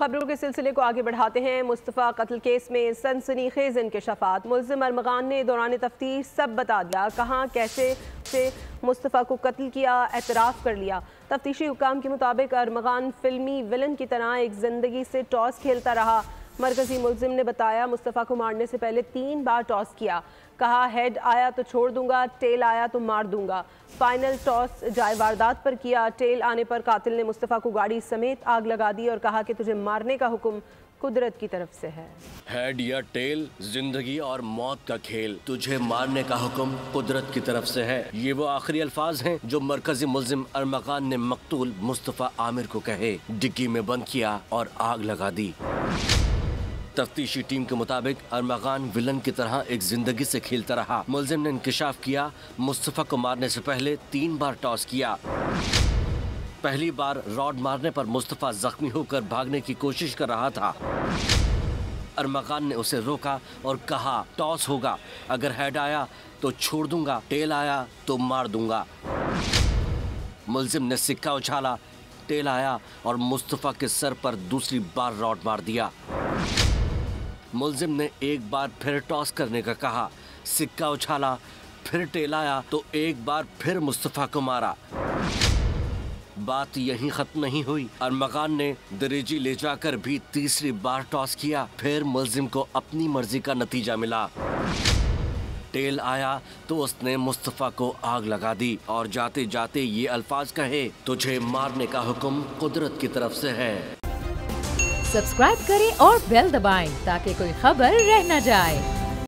खबरों के सिलसिले को आगे बढ़ाते हैं। मुस्तफ़ा कत्ल केस में सनसनीखेज इंकशाफात। मुल्ज़िम अरमगान ने दौरान तफ्तीश सब बता दिया। कहाँ कैसे से मुस्तफ़ा को कत्ल किया, एतराफ़ कर लिया। तफ्तीशी हुकाम के मुताबिक अरमगान फिल्मी विलन की तरह एक ज़िंदगी से टॉस खेलता रहा। मरकज़ी मुल्ज़िम ने बताया, मुस्तफ़ा को मारने से पहले 3 बार टॉस किया। कहा, हेड आया तो छोड़ दूंगा, टेल आया तो मार दूंगा। फाइनल टॉस जाए वारदात पर किया। टेल आने पर कातिल ने मुस्तफ़ा को गाड़ी समेत आग लगा दी और कहा कि तुझे मारने का हुक्म कुदरत की तरफ से है। हेड या टेल, जिंदगी और मौत का खेल, तुझे मारने का हुक्म कुदरत की तरफ से है। ये वो आखिरी अल्फाज हैं जो मरकजी मुल्जिम अरमगान ने मकतूल मुस्तफ़ा आमिर को कहे, डिग्गी में बंद किया और आग लगा दी। तफ्तीशी टीम के मुताबिक अरमगान विलन की तरह एक जिंदगी से खेलता रहा। मुल्जिम ने इंकशाफ किया, मुस्तफ़ा को मारने से पहले 3 बार टॉस किया। पहली बार रॉड मारने पर मुस्तफ़ा जख्मी होकर भागने की कोशिश कर रहा था। अरमगान ने उसे रोका और कहा, टॉस होगा, अगर हेड आया तो छोड़ दूंगा, टेल आया तो मार दूंगा। मुल्जिम ने सिक्का उछाला, टेल आया और मुस्तफ़ा के सर पर दूसरी बार रॉड मार दिया। मुल्जिम ने एक बार फिर टॉस करने का कहा, सिक्का उछाला, फिर टेल आया तो एक बार फिर मुस्तफ़ा को मारा। बात यहीं खत्म नहीं हुई। अरमगान ने दरेजी ले जाकर भी तीसरी बार टॉस किया। फिर मुल्जिम को अपनी मर्जी का नतीजा मिला। टेल आया तो उसने मुस्तफ़ा को आग लगा दी और जाते जाते ये अल्फाज कहे, तुझे मारने का हुक्म कुदरत की तरफ से है। सब्सक्राइब करें और बेल दबाएं ताकि कोई खबर रह न जाए।